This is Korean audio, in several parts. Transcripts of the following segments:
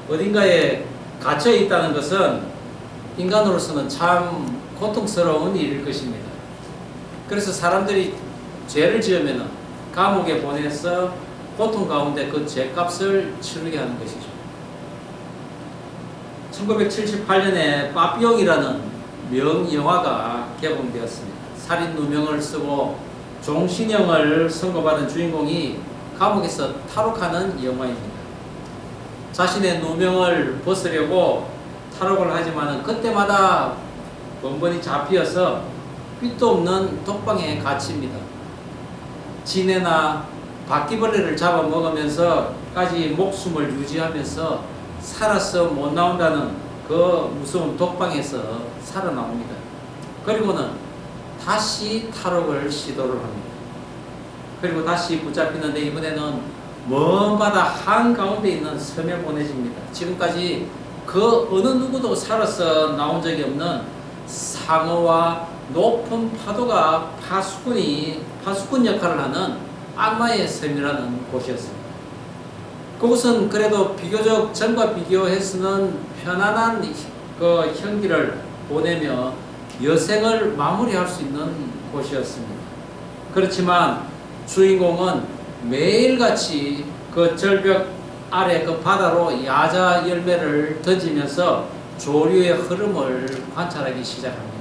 어딘가에 갇혀 있다는 것은 인간으로서는 참 고통스러운 일일 것입니다. 그래서 사람들이 죄를 지으면 감옥에 보내서 고통 가운데 그 죄값을 치르게 하는 것이죠. 1978년에 빠삐용이라는 명영화가 개봉되었습니다. 살인 누명을 쓰고 종신형을 선고받은 주인공이 감옥에서 탈옥하는 영화입니다. 자신의 누명을 벗으려고 탈옥을 하지만 그때마다 번번이 잡혀서 끝도 없는 독방에 갇힙니다. 지네나 바퀴벌레를 잡아먹으면서까지 목숨을 유지하면서 살아서 못 나온다는 그 무서운 독방에서 살아나옵니다. 그리고는 다시 탈옥을 시도를 합니다. 그리고 다시 붙잡히는데 이번에는 먼 바다 한가운데 있는 섬에 보내집니다. 지금까지 그 어느 누구도 살아서 나온 적이 없는 상어와 높은 파도가 파수꾼 역할을 하는 악마의 섬이라는 곳이었습니다. 그곳은 그래도 비교적 전과 비교해서는 편안한 그 형기를 보내며 여생을 마무리할 수 있는 곳이었습니다. 그렇지만 주인공은 매일같이 그 절벽 아래 그 바다로 야자 열매를 던지면서 조류의 흐름을 관찰하기 시작합니다.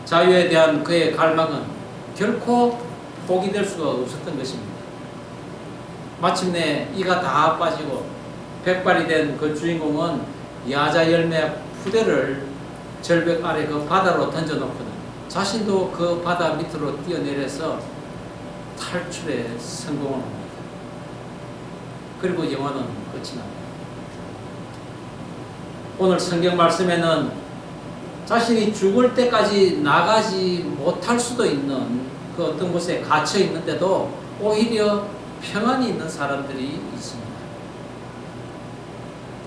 자유에 대한 그의 갈망은 결코 포기될 수가 없었던 것입니다. 마침내 이가 다 빠지고 백발이 된 그 주인공은 야자 열매 푸대를 절벽 아래 그 바다로 던져놓고는 자신도 그 바다 밑으로 뛰어내려서 탈출에 성공을 합니다. 그리고 영화는 끝이 납니다. 오늘 성경 말씀에는 자신이 죽을 때까지 나가지 못할 수도 있는 그 어떤 곳에 갇혀 있는데도 오히려 평안이 있는 사람들이 있습니다.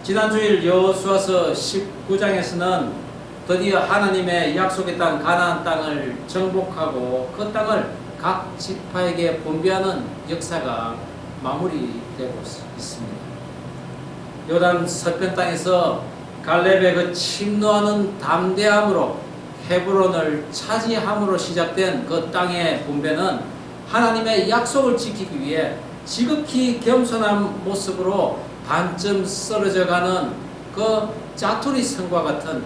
지난 주일 여호수아서 19장에서는 드디어 하나님의 약속의 땅 가나안 땅을 정복하고 그 땅을 각 지파에게 분배하는 역사가 마무리되고 있습니다. 요단 서편 땅에서 갈렙의 그 침노하는 담대함으로 헤브론을 차지함으로 시작된 그 땅의 분배는 하나님의 약속을 지키기 위해 지극히 겸손한 모습으로 반쯤 쓰러져가는 그 자투리 성과 같은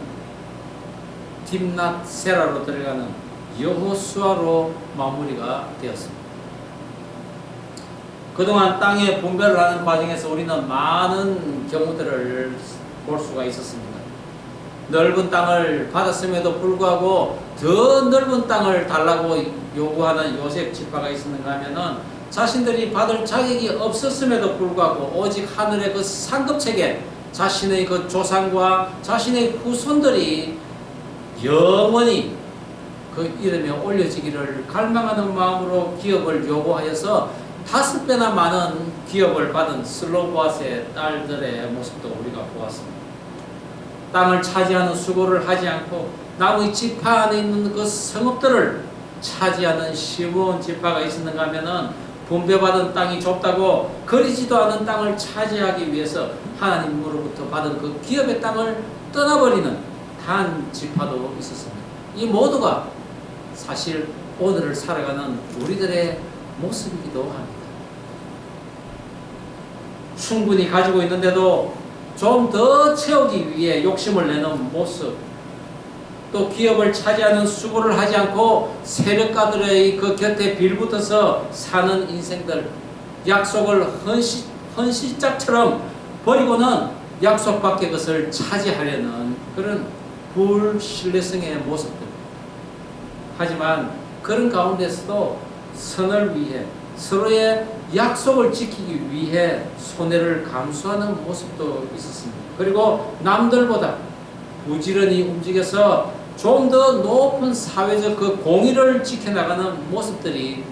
딥낫 세라로 들어가는 여호수아로 마무리가 되었습니다. 그동안 땅의 분배를 하는 과정에서 우리는 많은 경우들을 볼 수가 있었습니다. 넓은 땅을 받았음에도 불구하고 더 넓은 땅을 달라고 요구하는 요셉 지파가 있었는가 하면은 자신들이 받을 자격이 없었음에도 불구하고 오직 하늘의 그 상급책에 자신의 그 조상과 자신의 후손들이 영원히 그 이름에 올려지기를 갈망하는 마음으로 기업을 요구하여서 5배나 많은 기업을 받은 슬로보아스의 딸들의 모습도 우리가 보았습니다. 땅을 차지하는 수고를 하지 않고 나무의 지파 안에 있는 그 성읍들을 차지하는 시므온 지파가 있었는가 하면은 분배받은 땅이 좁다고 거리지도 않은 땅을 차지하기 위해서 하나님으로부터 받은 그 기업의 땅을 떠나버리는 단 지파도 있었습니다. 이 모두가 사실 오늘을 살아가는 우리들의 모습이기도 합니다. 충분히 가지고 있는데도 좀 더 채우기 위해 욕심을 내는 모습, 또 기업을 차지하는 수고를 하지 않고 세력가들의 그 곁에 빌붙어서 사는 인생들, 약속을 헌시짝처럼 버리고는 약속 밖의 것을 차지하려는 그런 불신뢰성의 모습들. 하지만 그런 가운데서도 선을 위해 서로의 약속을 지키기 위해 손해를 감수하는 모습도 있었습니다. 그리고 남들보다 부지런히 움직여서 좀 더 높은 사회적 그 공의를 지켜나가는 모습들이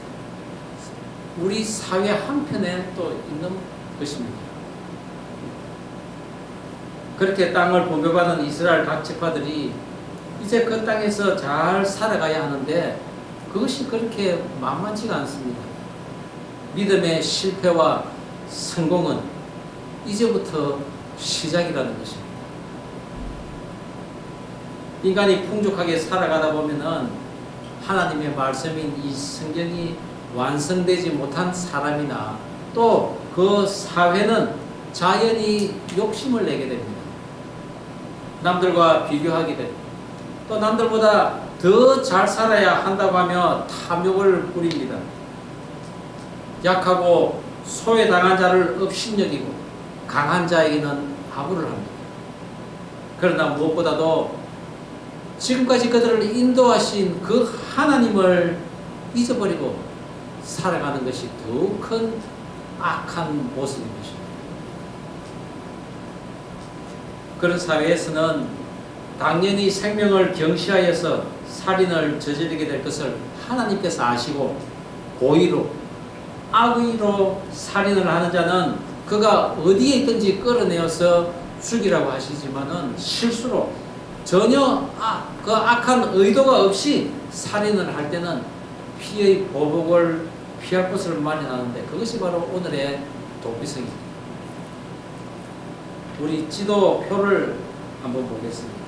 우리 사회 한편에 또 있는 것입니다. 그렇게 땅을 분배받은 이스라엘 각 지파들이 이제 그 땅에서 잘 살아가야 하는데 그것이 그렇게 만만치가 않습니다. 믿음의 실패와 성공은 이제부터 시작이라는 것입니다. 인간이 풍족하게 살아가다 보면은 하나님의 말씀인 이 성경이 완성되지 못한 사람이나 또 그 사회는 자연히 욕심을 내게 됩니다. 남들과 비교하게 됩니다. 또 남들보다 더 잘 살아야 한다고 하며 탐욕을 부립니다. 약하고 소외당한 자를 업신여기고 강한 자에게는 아부를 합니다. 그러나 무엇보다도 지금까지 그들을 인도하신 그 하나님을 잊어버리고 살아가는 것이 더욱 큰 악한 모습인 것입니다. 그런 사회에서는 당연히 생명을 경시하여서 살인을 저지르게 될 것을 하나님께서 아시고 고의로 악의로 살인을 하는 자는 그가 어디에 있든지 끌어내어서 죽이라고 하시지만은 실수로 전혀 그 악한 의도가 없이 살인을 할 때는 피의 보복을 피할 것을 마련하는데 그것이 바로 오늘의 도피성입니다. 우리 지도표를 한번 보겠습니다.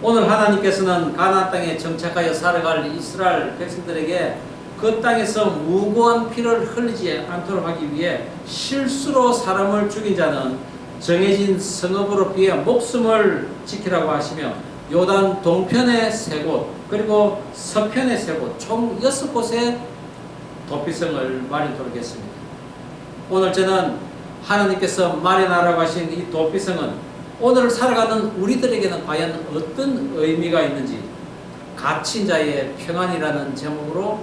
오늘 하나님께서는 가나안 땅에 정착하여 살아갈 이스라엘 백성들에게 그 땅에서 무고한 피를 흘리지 않도록 하기 위해 실수로 사람을 죽인 자는 정해진 성읍으로 피해 목숨을 지키라고 하시며 요단 동편의 3곳 그리고 서편의 3곳 총 6곳의 도피성을 마련토록 했습니다. 오늘 저는 하나님께서 마련하라고 하신 이 도피성은 오늘 살아가는 우리들에게는 과연 어떤 의미가 있는지 갇힌 자의 평안이라는 제목으로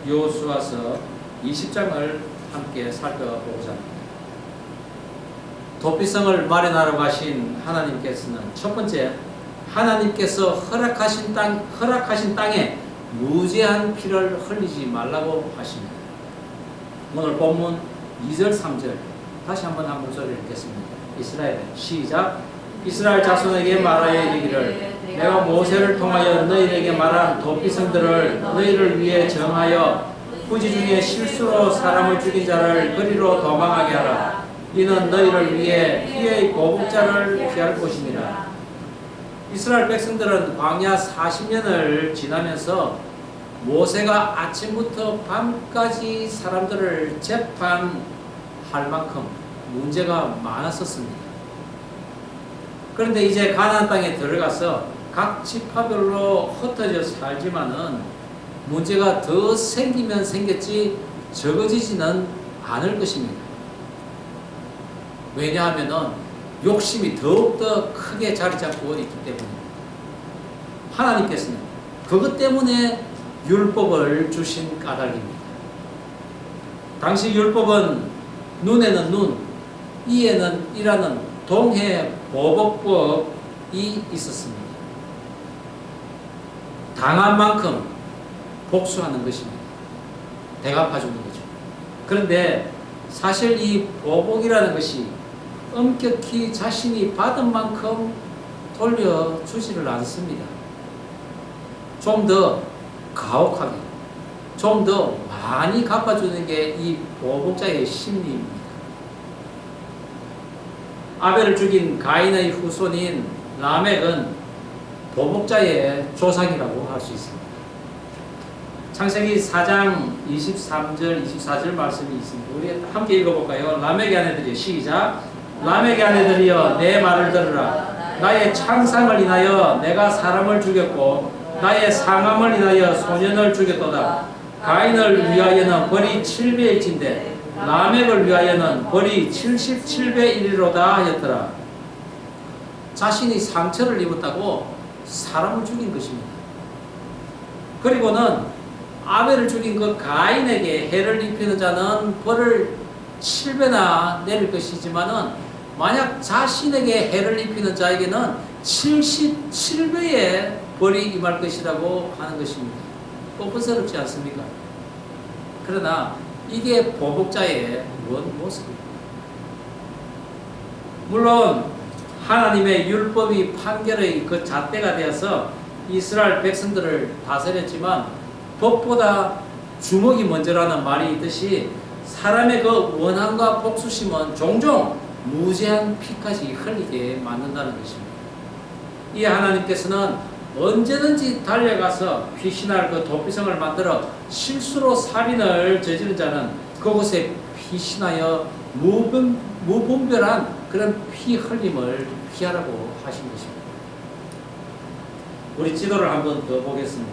여호수아서 20장을 함께 살펴보고자 합니다. 도피성을 마련하라고 하신 하나님께서는 첫 번째 하나님께서 허락하신 땅에 무죄한 피를 흘리지 말라고 하십니다. 오늘 본문 2절 3절 다시 한번 한 목소리를 읽겠습니다. 이스라엘 시작. 이스라엘 자손에게 말하여 이르기를 내가 모세를 통하여 너희에게 말한 도피성들을 너희를 위해 정하여 후지 중에 실수로 사람을 죽인 자를 그리로 도망하게 하라. 이는 너희를 위해 피의 보복자를 피할 것이니라. 이스라엘 백성들은 광야 40년을 지나면서 모세가 아침부터 밤까지 사람들을 재판할 만큼 문제가 많았었습니다. 그런데 이제 가나안 땅에 들어가서 각 지파별로 흩어져 살지만은 문제가 더 생기면 생겼지 적어지지는 않을 것입니다. 왜냐하면은 욕심이 더욱더 크게 자리 잡고 있기 때문입니다. 하나님께서는 그것 때문에 율법을 주신 까닭입니다. 당시 율법은 눈에는 눈, 이에는 이라는 동해 보복법이 있었습니다. 당한 만큼 복수하는 것입니다. 대갚아주는 거죠. 그런데 사실 이 보복이라는 것이 엄격히 자신이 받은 만큼 돌려주지를 않습니다. 좀 더 가혹하게, 좀 더 많이 갚아주는 게 이 보복자의 심리입니다. 아벨을 죽인 가인의 후손인 라멕은 보복자의 조상이라고 할 수 있습니다. 창세기 4장 23절, 24절 말씀이 있습니다. 우리 함께 읽어볼까요? 라멕의 아내들이여 시작. 라멕의 아내들이여 내 말을 들으라. 나의 창상을 인하여 내가 사람을 죽였고 나의 상함을 인하여 소년을 죽였도다. 가인을 위하여는 벌이 7배일진데 라멕을 위하여는 벌이 77배 1이로다 하였더라. 자신이 상처를 입었다고 사람을 죽인 것입니다. 그리고는 아벨을 죽인 그 가인에게 해를 입히는 자는 벌을 7배나 내릴 것이지만은 만약 자신에게 해를 입히는 자에게는 77배의 벌이 임할 것이라고 하는 것입니다. 뻔뻔스럽지 않습니까? 그러나 이게 보복자의 원 모습입니다. 물론 하나님의 율법이 판결의 그 잣대가 되어서 이스라엘 백성들을 다스렸지만 법보다 주먹이 먼저라는 말이 있듯이 사람의 그 원한과 복수심은 종종 무제한 피까지 흘리게 만든다는 것입니다. 이 하나님께서는 언제든지 달려가서 피신할 그 도피성을 만들어 실수로 살인을 저지른 자는 그곳에 피신하여 무분별한 그런 피 흘림을 피하라고 하신 것입니다. 우리 지도를 한번 더 보겠습니다.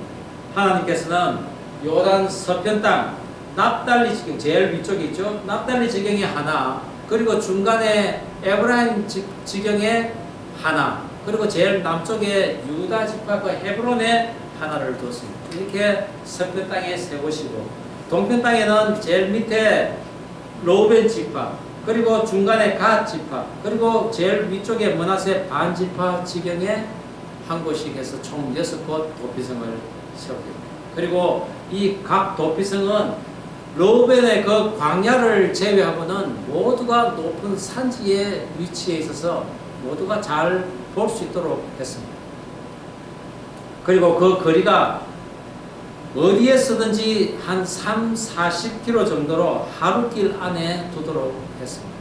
하나님께서는 요단 서편 땅 납달리 지경, 제일 위쪽에 있죠. 납달리 지경이 하나, 그리고 중간에 에브라임 지경에 하나, 그리고 제일 남쪽에 유다 지파 그 헤브론에 하나를 뒀습니다. 이렇게 서편 땅에 세 곳이고, 동편 땅에는 제일 밑에 로벤 지파, 그리고 중간에 갓 지파, 그리고 제일 위쪽에 므낫세 반 지파 지경에 한 곳씩 해서 총 6곳 도피성을 세웁니다. 그리고 이 각 도피성은 로벤의 그 광야를 제외하고는 모두가 높은 산지에 위치해 있어서 모두가 잘 볼 수 있도록 했습니다. 그리고 그 거리가 어디에 서든지 한 40km 정도로 하루길 안에 두도록 했습니다.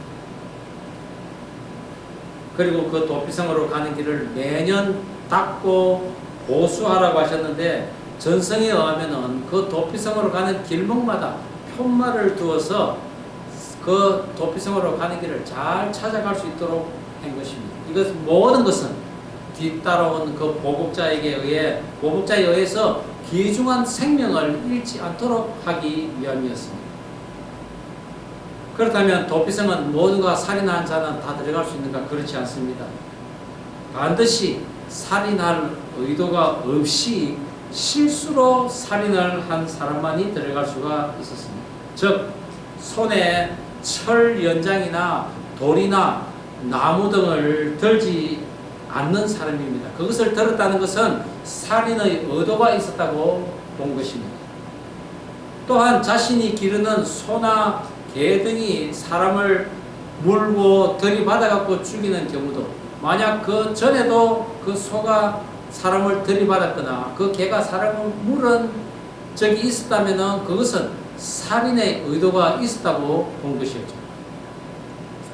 그리고 그 도피성으로 가는 길을 매년 닦고 보수하라고 하셨는데, 전성에 의하면은 그 도피성으로 가는 길목마다 푯말을 두어서 그 도피성으로 가는 길을 잘 찾아갈 수 있도록 한 것입니다. 이것 모든 것은 뒤따라온 그 보복자에 의해서 귀중한 생명을 잃지 않도록 하기 위함이었습니다. 그렇다면 도피성은 모두가 살인한 자는 다 들어갈 수 있는가? 그렇지 않습니다. 반드시 살인할 의도가 없이 실수로 살인을 한 사람만이 들어갈 수가 있었습니다. 즉, 손에 철 연장이나 돌이나 나무 등을 들지 않는 사람입니다. 그것을 들었다는 것은 살인의 의도가 있었다고 본 것입니다. 또한 자신이 기르는 소나 개 등이 사람을 물고 들이받아갖고 죽이는 경우도, 만약 그 전에도 그 소가 사람을 들이받았거나 그 개가 사람을 물은 적이 있었다면 그것은 살인의 의도가 있었다고 본 것이었죠.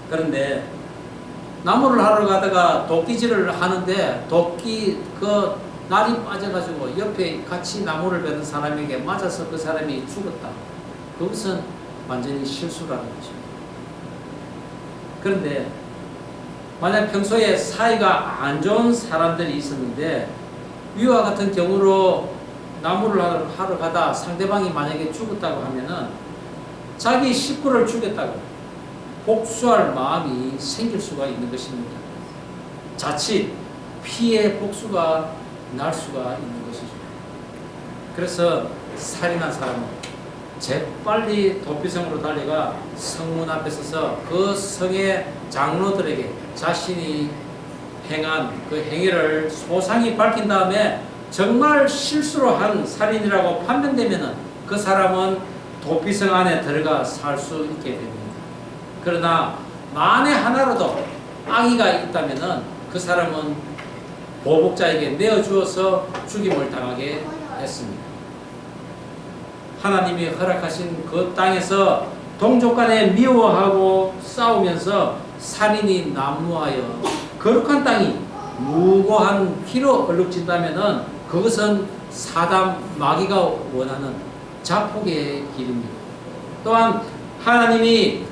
그런데 나무를 하러 가다가 도끼질을 하는데 도끼 그 날이 빠져가지고 옆에 같이 나무를 베는 사람에게 맞아서 그 사람이 죽었다. 그것은 완전히 실수라는 것입니다. 그런데 만약 평소에 사이가 안 좋은 사람들이 있었는데 위와 같은 경우로 나무를 하러 가다 상대방이 만약에 죽었다고 하면은 자기 식구를 죽였다고 복수할 마음이 생길 수가 있는 것입니다. 자칫 피해 복수가 날 수가 있는 것이죠. 그래서 살인한 사람은 재빨리 도피성으로 달려가 성문 앞에 서서 그 성의 장로들에게 자신이 행한 그 행위를 소상히 밝힌 다음에 정말 실수로 한 살인이라고 판명되면은 그 사람은 도피성 안에 들어가 살 수 있게 됩니다. 그러나 만에 하나라도 악의가 있다면은 그 사람은 보복자에게 내어주어서 죽임을 당하게 했습니다. 하나님이 허락하신 그 땅에서 동족 간에 미워하고 싸우면서 살인이 난무하여 거룩한 땅이 무고한 피로 얼룩진다면은 그것은 사단 마귀가 원하는 자폭의 길입니다. 또한 하나님이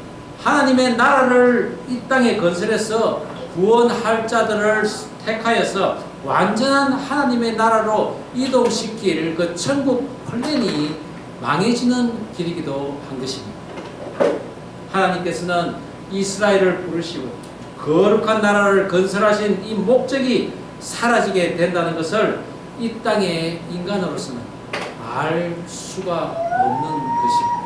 하나님의 나라를 이 땅에 건설해서 구원할 자들을 택하여서 완전한 하나님의 나라로 이동시킬 그 천국 플랜이 망해지는 길이기도 한 것입니다. 하나님께서는 이스라엘을 부르시고 거룩한 나라를 건설하신 이 목적이 사라지게 된다는 것을 이 땅의 인간으로서는 알 수가 없는 것입니다.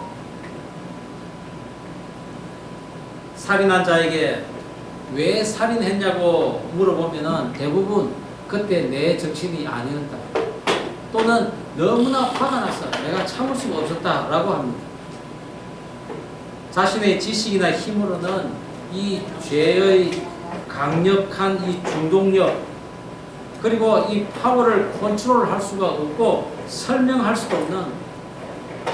살인한 자에게 왜 살인했냐고 물어보면 대부분 그때 내 정신이 아니었다, 또는 너무나 화가 나서 내가 참을 수가 없었다 라고 합니다. 자신의 지식이나 힘으로는 이 죄의 강력한 이 중독력, 그리고 이 파워를 컨트롤할 수가 없고 설명할 수도 없는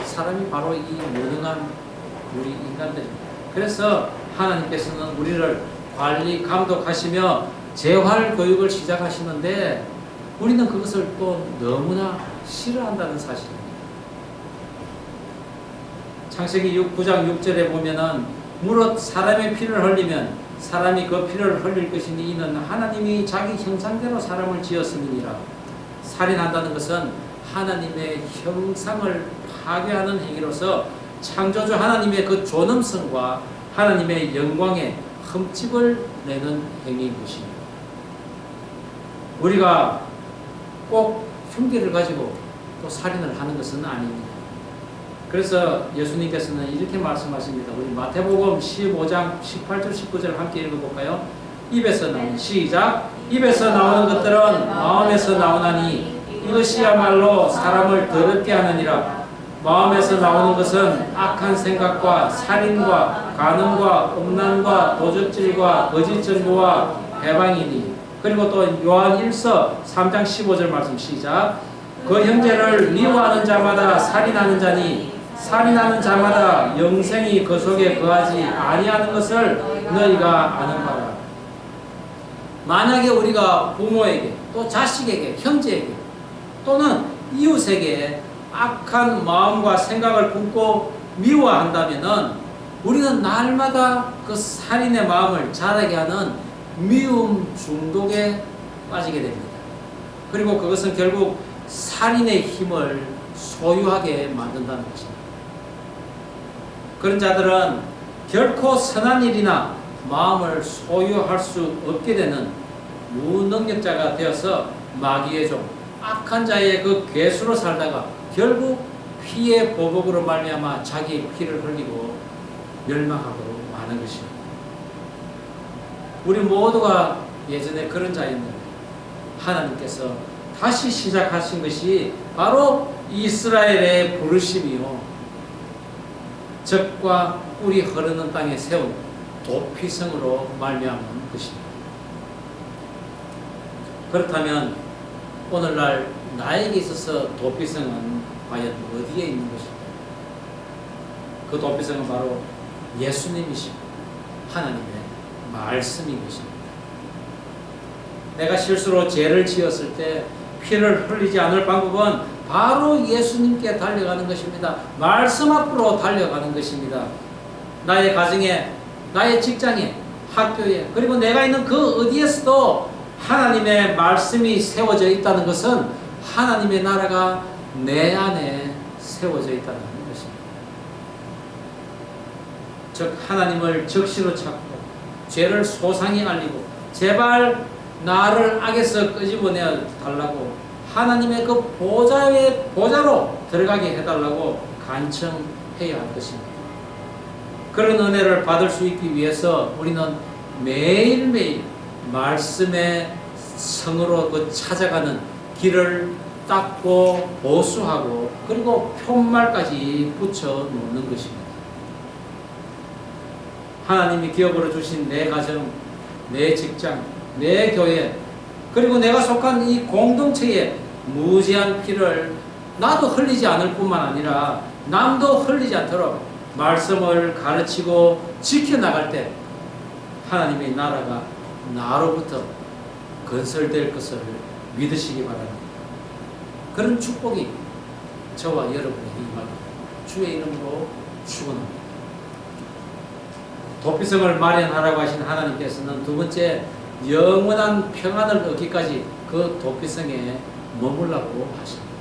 사람이 바로 이 무능한 우리 인간들입니다. 그래서 하나님께서는 우리를 관리, 감독하시며 재활 교육을 시작하시는데 우리는 그것을 또 너무나 싫어한다는 사실입니다. 창세기 9장 6절에 보면은 무릇 사람의 피를 흘리면 사람이 그 피를 흘릴 것이니 이는 하나님이 자기 형상대로 사람을 지었음이니라. 살인한다는 것은 하나님의 형상을 파괴하는 행위로서 창조주 하나님의 그 존엄성과 하나님의 영광에 흠집을 내는 행위인 것입니다. 우리가 꼭 흉기를 가지고 또 살인을 하는 것은 아닙니다. 그래서 예수님께서는 이렇게 말씀하십니다. 우리 마태복음 15장 18절 19절 함께 읽어볼까요? 입에서 나오는 시작. 입에서 나오는 것들은 마음에서 나오나니 이것이야말로 사람을 더럽게 하느니라. 마음에서 나오는 것은 악한 생각과 살인과 간음과 음란과 도적질과 거짓 증거와 해방이니. 그리고 또 요한 1서 3장 15절 말씀 시작. 그 형제를 미워하는 자마다 살인하는 자니 살인하는 자마다 영생이 그 속에 거하지 아니하는 것을 너희가 아는 바라. 만약에 우리가 부모에게 또 자식에게 형제에게 또는 이웃에게 악한 마음과 생각을 품고 미워한다면은 우리는 날마다 그 살인의 마음을 자라게 하는 미움 중독에 빠지게 됩니다. 그리고 그것은 결국 살인의 힘을 소유하게 만든다는 것입니다. 그런 자들은 결코 선한 일이나 마음을 소유할 수 없게 되는 무능력자가 되어서 마귀의 종, 악한 자의 그 괴수로 살다가 결국 피의 보복으로 말미암아 자기의 피를 흘리고 멸망하고 마는 것입니다. 우리 모두가 예전에 그런 자였는데 하나님께서 다시 시작하신 것이 바로 이스라엘의 부르심이요 적과 꿀이 흐르는 땅에 세운 도피성으로 말미암은 것입니다. 그렇다면 오늘날 나에게 있어서 도피성은 과연 어디에 있는 것일까? 그 도피성은 바로 예수님이시고 하나님의 말씀인 것입니다. 내가 실수로 죄를 지었을 때 피를 흘리지 않을 방법은 바로 예수님께 달려가는 것입니다. 말씀 앞으로 달려가는 것입니다. 나의 가정에, 나의 직장에, 학교에, 그리고 내가 있는 그 어디에서도 하나님의 말씀이 세워져 있다는 것은 하나님의 나라가 내 안에 세워져 있다는 것입니다. 즉 하나님을 적시로 찾고 죄를 소상히 알리고 제발 나를 악에서 끄집어내어 달라고 하나님의 그 보좌로 들어가게 해달라고 간청해야 할 것입니다. 그런 은혜를 받을 수 있기 위해서 우리는 매일매일 말씀의 성으로 그 찾아가는 길을 닦고 보수하고 그리고 표말까지 붙여 놓는 것입니다. 하나님이 기업으로 주신 내 가정, 내 직장, 내 교회, 그리고 내가 속한 이 공동체에 무지한 피를 나도 흘리지 않을 뿐만 아니라 남도 흘리지 않도록 말씀을 가르치고 지켜나갈 때 하나님의 나라가 나로부터 건설될 것을 믿으시기 바랍니다. 그런 축복이 저와 여러분에게 임합니다. 주의 이름으로 축원합니다. 도피성을 마련하라고 하신 하나님께서는 두 번째 영원한 평안을 얻기까지 그 도피성에 머물라고 하십니다.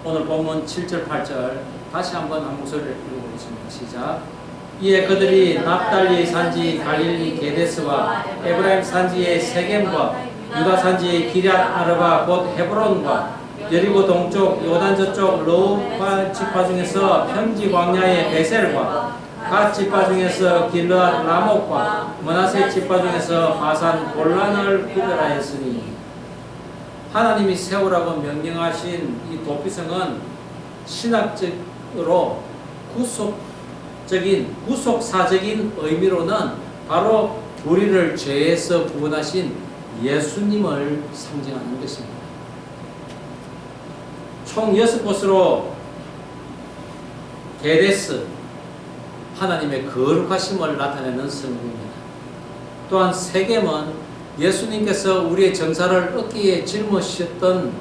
오늘 본문 7절 8절 다시 한번 한 목소리를 읽어보겠습니다. 시작. 이에 그들이 납달리 산지 갈릴리 게데스와 에브라임 산지의 세겜과 유다 산지의 기럇 아르바 곧 헤브론과 여리고 동쪽 요단 저쪽 르우파 지파 중에서 평지 광야의 베셀과 갓 지파 중에서 길르앗 라목과 므낫세 지파 중에서 바산 골란을 구별하였으니 하나님이 세우라고 명령하신 이 도피성은 신학적으로 구속사적인 의미로는 바로 우리를 죄에서 구원하신 예수님을 상징하는 것입니다. 총 6곳으로 게데스, 하나님의 거룩하심을 나타내는 성읍입니다. 또한 세겜은 예수님께서 우리의 정사를 얻기에 짊어지셨던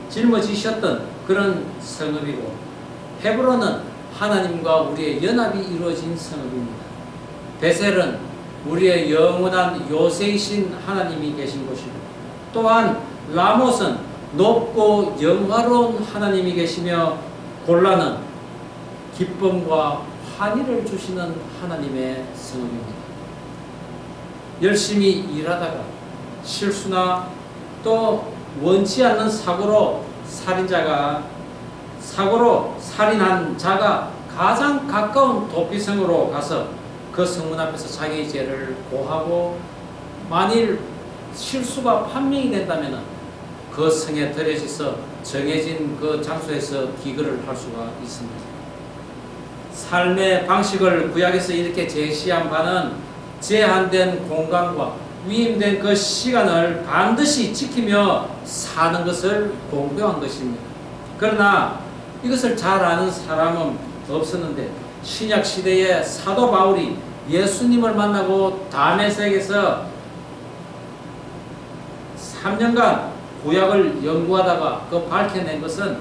그런 성읍이고, 헤브론은 하나님과 우리의 연합이 이루어진 성읍입니다. 베셀은 우리의 영원한 요새이신 하나님이 계신 곳이고, 또한 라못은 높고 영화로운 하나님이 계시며, 골라는 기쁨과 환희를 주시는 하나님의 성읍입니다. 열심히 일하다가 실수나 또 원치 않는 사고로 살인한 자가 가장 가까운 도피성으로 가서 그 성문 앞에서 자기의 죄를 고하고, 만일 실수가 판명이 된다면 그 성에 들여져서 정해진 그 장소에서 기거를 할 수가 있습니다. 삶의 방식을 구약에서 이렇게 제시한 바는 제한된 공간과 위임된 그 시간을 반드시 지키며 사는 것을 공표한 것입니다. 그러나 이것을 잘 아는 사람은 없었는데, 신약 시대의 사도 바울이 예수님을 만나고 다메섹에서 3년간 구약을 연구하다가 그 밝혀낸 것은,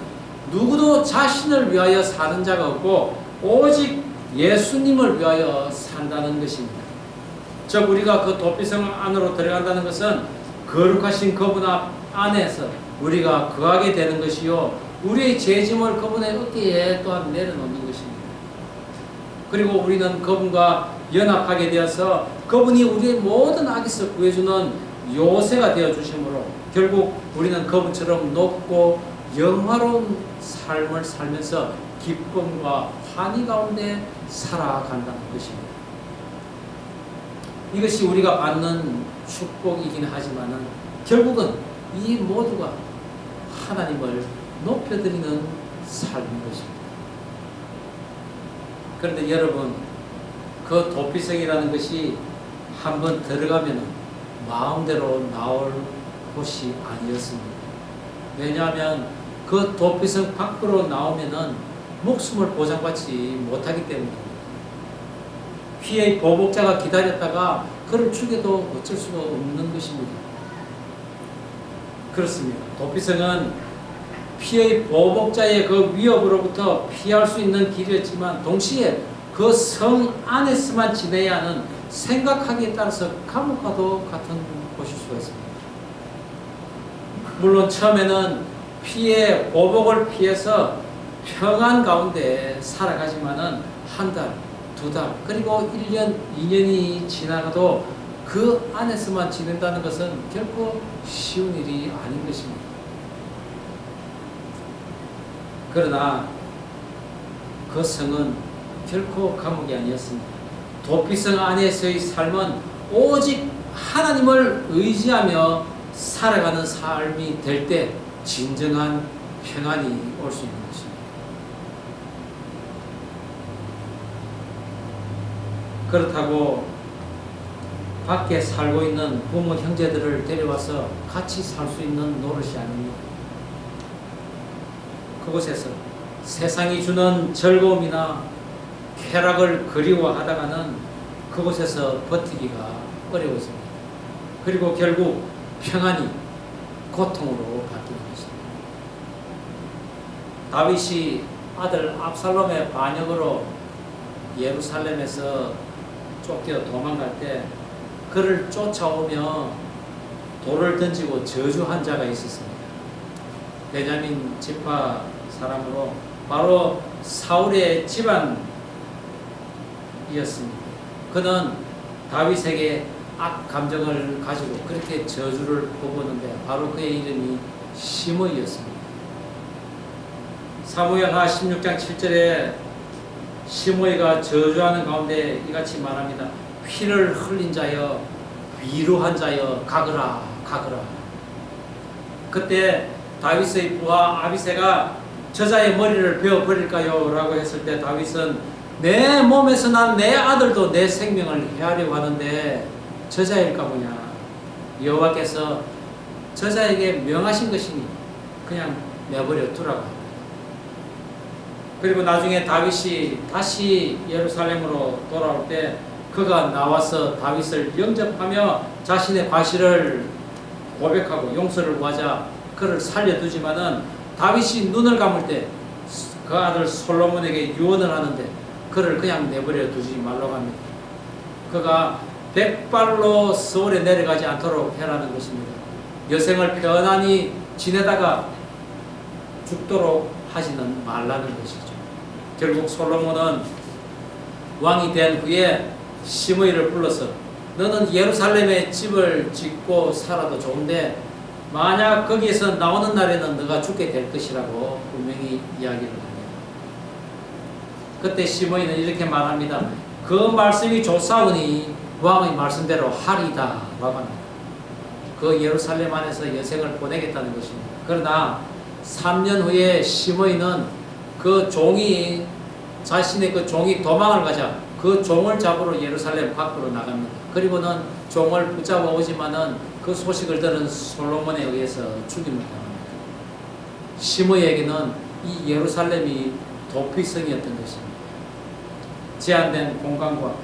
누구도 자신을 위하여 사는 자가 없고 오직 예수님을 위하여 산다는 것입니다. 즉, 우리가 그 도피성 안으로 들어간다는 것은 거룩하신 그분 안에서 우리가 거하게 되는 것이요, 우리의 죄짐을 그분의 어깨에 또한 내려놓는 것입니다. 그리고 우리는 그분과 연합하게 되어서 그분이 우리의 모든 악에서 구해주는 요새가 되어 주심으로, 결국 우리는 그분처럼 높고 영화로운 삶을 살면서 기쁨과 환희 가운데 살아간다는 것입니다. 이것이 우리가 받는 축복이긴 하지만은 결국은 이 모두가 하나님을 높여드리는 삶인 것입니다. 그런데 여러분, 그 도피성이라는 것이 한번 들어가면 마음대로 나올 곳이 아니었습니다. 왜냐하면 그 도피성 밖으로 나오면은 목숨을 보장받지 못하기 때문입니다. 피해의 보복자가 기다렸다가 그를 죽여도 어쩔 수가 없는 것입니다. 그렇습니다. 도피성은 피해의 보복자의 그 위협으로부터 피할 수 있는 길이었지만, 동시에 그 성 안에서만 지내야 하는, 생각하기에 따라서 감옥과도 같은 곳일 수가 있습니다. 물론 처음에는 피해 보복을 피해서 평안 가운데 살아가지만은 한 달, 두 달, 그리고 1년, 2년이 지나가도 그 안에서만 지낸다는 것은 결코 쉬운 일이 아닌 것입니다. 그러나 그 성은 결코 감옥이 아니었습니다. 도피성 안에서의 삶은 오직 하나님을 의지하며 살아가는 삶이 될 때 진정한 평안이 올 수 있는 것입니다. 그렇다고 밖에 살고 있는 부모 형제들을 데려와서 같이 살 수 있는 노릇이 아닙니다. 그곳에서 세상이 주는 즐거움이나 쾌락을 그리워하다가는 그곳에서 버티기가 어려워집니다. 그리고 결국 평안이 고통으로 바뀌는 것입니다. 다윗이 아들 압살롬의 반역으로 예루살렘에서 쫓겨 도망갈 때 그를 쫓아오며 돌을 던지고 저주한 자가 있었습니다. 베냐민 지파 사람으로 바로 사울의 집안이었습니다. 그는 다윗에게 악 감정을 가지고 그렇게 저주를 퍼붓는데 바로 그의 이름이 시므이였습니다. 사무엘하 16장 7절에 시므이가 저주하는 가운데 이같이 말합니다. 피를 흘린 자여, 위로한 자여, 가거라, 가거라. 그때 다윗의 부하 아비새가 저자의 머리를 베어버릴까요? 라고 했을 때 다윗은 내 몸에서 난 내 아들도 내 생명을 해하려고 하는데 저자일까 보냐. 여호와께서 저자에게 명하신 것이니 그냥 내버려 두라고 합니다. 그리고 나중에 다윗이 다시 예루살렘으로 돌아올 때 그가 나와서 다윗을 영접하며 자신의 과실을 고백하고 용서를 구하자 그를 살려두지만은 다윗이 눈을 감을 때 그 아들 솔로몬에게 유언을 하는데 그를 그냥 내버려 두지 말라고 합니다. 그가 백발로 서울에 내려가지 않도록 해라는 것입니다. 여생을 편안히 지내다가 죽도록 하지는 말라는 것이죠. 결국 솔로몬은 왕이 된 후에 시므이를 불러서 너는 예루살렘에 집을 짓고 살아도 좋은데 만약 거기에서 나오는 날에는 너가 죽게 될 것이라고 분명히 이야기를 합니다. 그때 시므이는 이렇게 말합니다. 그 말씀이 좋사오니 왕의 말씀대로 하리다 라고 합니다. 그 예루살렘 안에서 여생을 보내겠다는 것입니다. 그러나 3년 후에 시므이는 그 종이 자신의 그 종이 도망을 가자 그 종을 잡으러 예루살렘 밖으로 나갑니다. 그리고는 종을 붙잡아 오지만은 그 소식을 들은 솔로몬에 의해서 죽임을 당합니다. 시므이에게는 이 예루살렘이 도피성이었던 것입니다. 제한된 공간과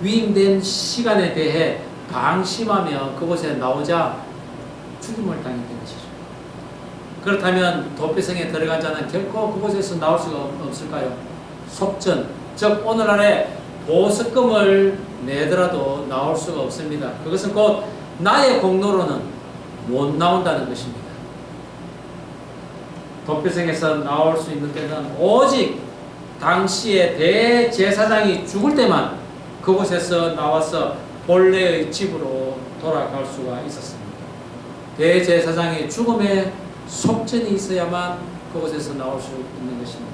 위임된 시간에 대해 방심하며 그곳에 나오자 죽임을 당했던 것이죠. 그렇다면 도피성에 들어간 자는 결코 그곳에서 나올 수가 없을까요? 속전, 즉 오늘날에 보석금을 내더라도 나올 수가 없습니다. 그것은 곧 나의 공로로는 못 나온다는 것입니다. 도피성에서 나올 수 있는 때는 오직 당시에 대제사장이 죽을 때만 그곳에서 나와서 본래의 집으로 돌아갈 수가 있었습니다. 대제사장의 죽음에 속전이 있어야만 그곳에서 나올 수 있는 것입니다.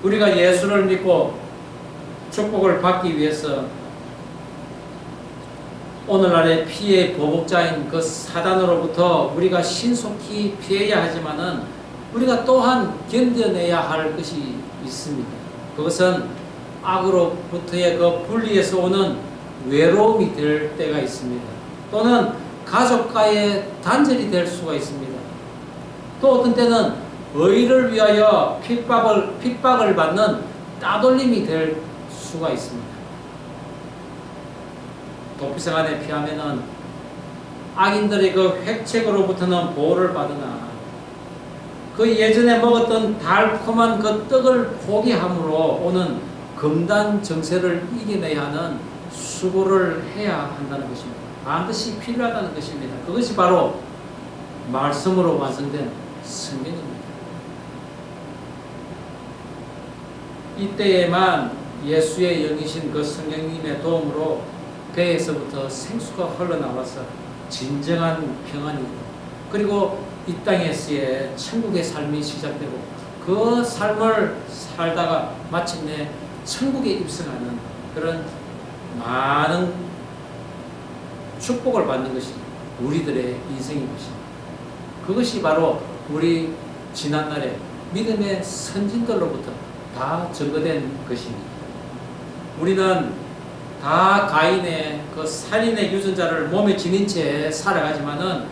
우리가 예수를 믿고 축복을 받기 위해서 오늘날의 피해 보복자인 그 사단으로부터 우리가 신속히 피해야 하지만은 우리가 또한 견뎌내야 할 것이 있습니다. 그것은 악으로부터의 그 분리에서 오는 외로움이 될 때가 있습니다. 또는 가족과의 단절이 될 수가 있습니다. 또 어떤 때는 의를 위하여 핍박을 받는 따돌림이 될 수가 있습니다. 도피성 안에 피하면은 악인들의 그 획책으로부터는 보호를 받으나 그 예전에 먹었던 달콤한 그 떡을 포기함으로 오는 금단 정세를 이겨내야 하는 수고를 해야 한다는 것입니다. 반드시 필요하다는 것입니다. 그것이 바로 말씀으로 완성된 성경입니다. 이때에만 예수의 영이신 그 성령님의 도움으로 배에서부터 생수가 흘러나와서 진정한 평안이 그리고 이 땅에서의 천국의 삶이 시작되고 그 삶을 살다가 마침내 천국에 입성하는 그런 많은 축복을 받는 것이 우리들의 인생인 것입니다. 그것이 바로 우리 지난날의 믿음의 선진들로부터 다 증거된 것입니다. 우리는 다 가인의 그 살인의 유전자를 몸에 지닌 채 살아가지만은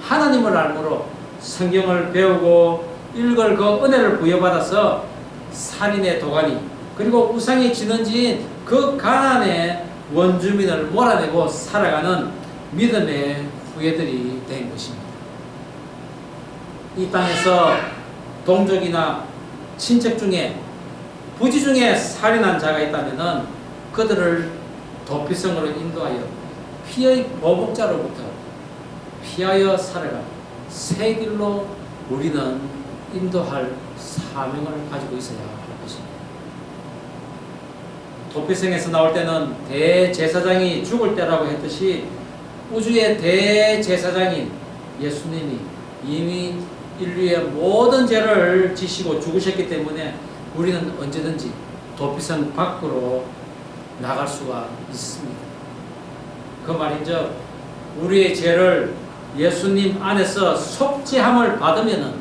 하나님을 알므로 성경을 배우고 읽을 그 은혜를 부여받아서 살인의 도가니 그리고 우상의 진원지인 그 가나안의 원주민을 몰아내고 살아가는 믿음의 후예들이 된 것입니다. 이 땅에서 동족이나 친척 중에 부지 중에 살인한 자가 있다면 그들을 도피성으로 인도하여 피의 보복자로부터 피하여 살아가는 새 길로 우리는 인도할 사명을 가지고 있어야 할 것입니다. 도피성에서 나올 때는 대제사장이 죽을 때라고 했듯이 우주의 대제사장인 예수님이 이미 인류의 모든 죄를 지시고 죽으셨기 때문에 우리는 언제든지 도피성 밖으로 나갈 수가 있습니다. 그 말인즉 우리의 죄를 예수님 안에서 속죄함을 받으면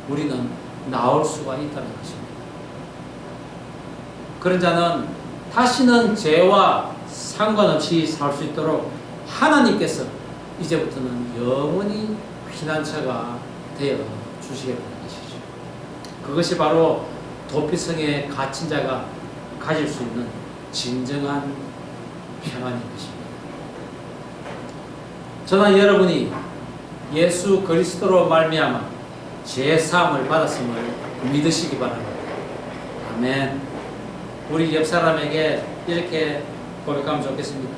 우리는 나올 수가 있다는 것입니다. 그런 자는 다시는 죄와 상관없이 살 수 있도록 하나님께서 이제부터는 영원히 피난처가 되어 주시겠다는 것이죠. 그것이 바로 도피성에 갇힌 자가 가질 수 있는 진정한 평안인 것입니다. 저는 여러분이 예수 그리스도로 말미암아 죄 사함을 받았음을 믿으시기 바랍니다. 아멘. 우리 옆 사람에게 이렇게 고백하면 좋겠습니다.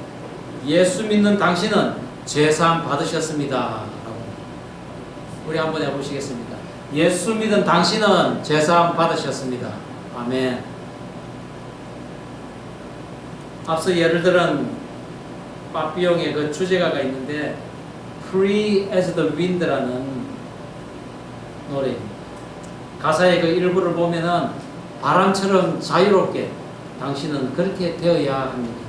예수 믿는 당신은 죄 사함 받으셨습니다. 라고. 우리 한번 해보시겠습니다. 예수 믿은 당신은 죄 사함 받으셨습니다. 아멘. 앞서 예를 들은 빠삐용의 그 주제가가 있는데 Free as the Wind라는 노래입니다. 가사의 그 일부를 보면은 바람처럼 자유롭게 당신은 그렇게 되어야 합니다.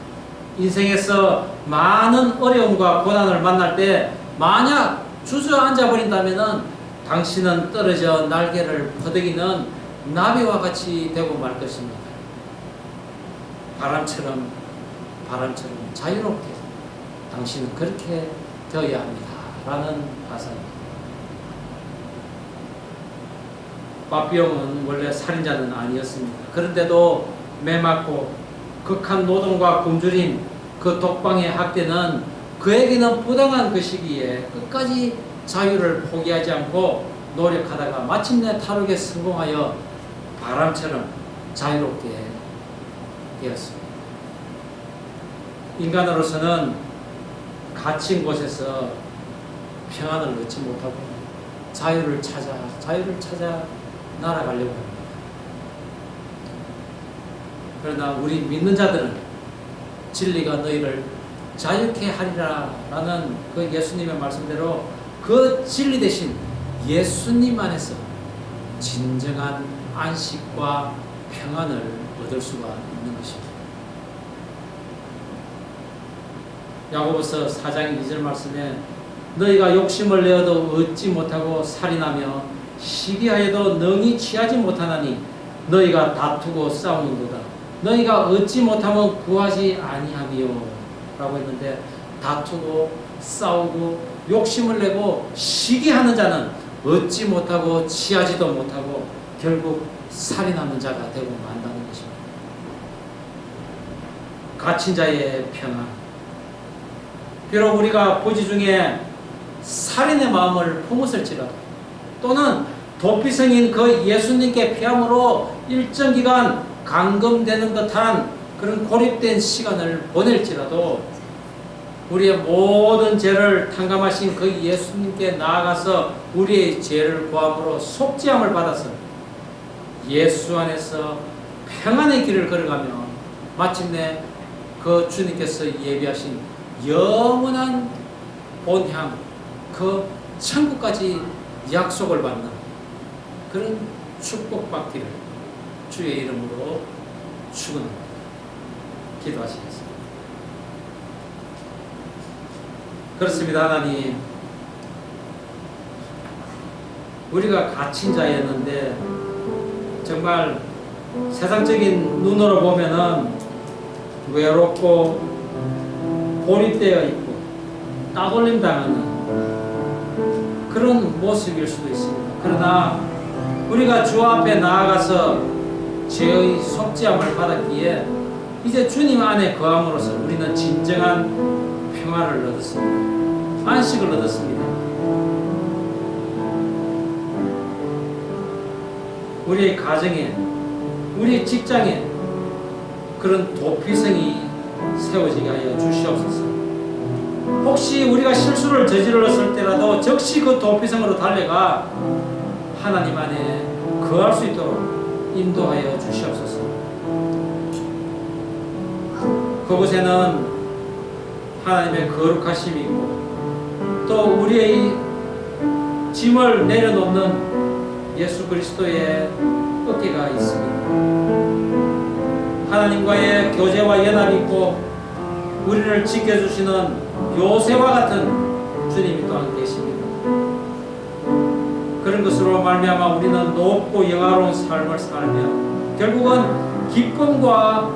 인생에서 많은 어려움과 고난을 만날 때 만약 주저앉아 버린다면은 당신은 떨어져 날개를 퍼득이는 나비와 같이 되고 말 것입니다. 바람처럼 자유롭게 당신은 그렇게 되어야 합니다. 라는 가사입니다. 빠삐용은 원래 살인자는 아니었습니다. 그런데도 매맞고 극한 노동과 굶주림, 그 독방의 학대는 그에게는 부당한 것이기에 끝까지 자유를 포기하지 않고 노력하다가 마침내 탈옥에 성공하여 바람처럼 자유롭게 되었습니다. 인간으로서는 갇힌 곳에서 평안을 얻지 못하고 자유를 찾아 날아가려고 합니다. 그러나 우리 믿는 자들은 진리가 너희를 자유케 하리라 라는 그 예수님의 말씀대로 그 진리 대신 예수님 안에서 진정한 안식과 평안을 얻을 수가 있는 것입니다. 야고보서 4장 2절 말씀에 너희가 욕심을 내어도 얻지 못하고 살인하며 시기하여도 능히 취하지 못하나니 너희가 다투고 싸우는도다. 너희가 얻지 못하면 구하지 아니하며 라고 했는데 다투고 싸우고 욕심을 내고 시기하는 자는 얻지 못하고 취하지도 못하고 결국 살인하는 자가 되고 만다는 것입니다. 갇힌 자의 평안. 비록 우리가 고지 중에 살인의 마음을 품었을지라도 또는 도피성인 그 예수님께 피함으로 일정 기간 감금되는 듯한 그런 고립된 시간을 보낼지라도 우리의 모든 죄를 탕감하신 그 예수님께 나아가서 우리의 죄를 구함으로 속죄함을 받아서 예수 안에서 평안의 길을 걸어가며 마침내 그 주님께서 예비하신 영원한 본향 그 천국까지 약속을 받는 그런 축복받기를 주의 이름으로 축원합니다. 기도하시겠습니다. 그렇습니다. 하나님, 우리가 갇힌 자였는데 정말 세상적인 눈으로 보면은 외롭고 고립되어 있고 따돌림 당하는 그런 모습일 수도 있습니다. 그러나 우리가 주 앞에 나아가서 죄의 속죄함을 받았기에 이제 주님 안에 거함으로써 우리는 진정한 평화를 얻었습니다. 안식을 얻었습니다. 우리의 가정에, 우리의 직장에 그런 도피성이 세워지게 하여 주시옵소서. 혹시 우리가 실수를 저질렀을 때라도 즉시 그 도피성으로 달려가 하나님 안에 거할 수 있도록 인도하여 주시옵소서. 그곳에는 하나님의 거룩하심이 있고 또 우리의 짐을 내려놓는 예수 그리스도의 어깨가 있습니다. 하나님과의 교제와 연합이 있고 우리를 지켜주시는 요새와 같은 주님이 또한 계십니다. 그런 것으로 말미암아 우리는 높고 영화로운 삶을 살며 결국은 기쁨과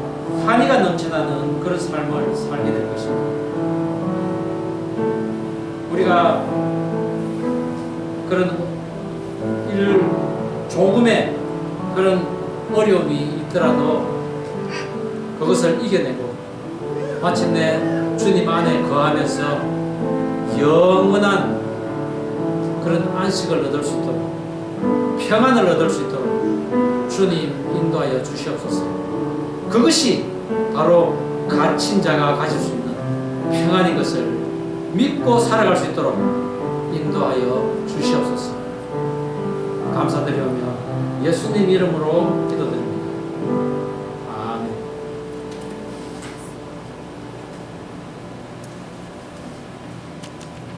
환희가 넘쳐나는 그런 삶을 살게 될 것입니다. 우리가 그런 조금의 그런 마침내 주님 안에 거하면서 영원한 그런 안식을 얻을 수 있도록, 평안을 얻을 수 있도록 주님 인도하여 주시옵소서. 그것이 바로 갇힌 자가 가질 수 있는 평안인 것을 믿고 살아갈 수 있도록 인도하여 주시옵소서. 감사드리오며 예수님 이름으로 기도드립니다.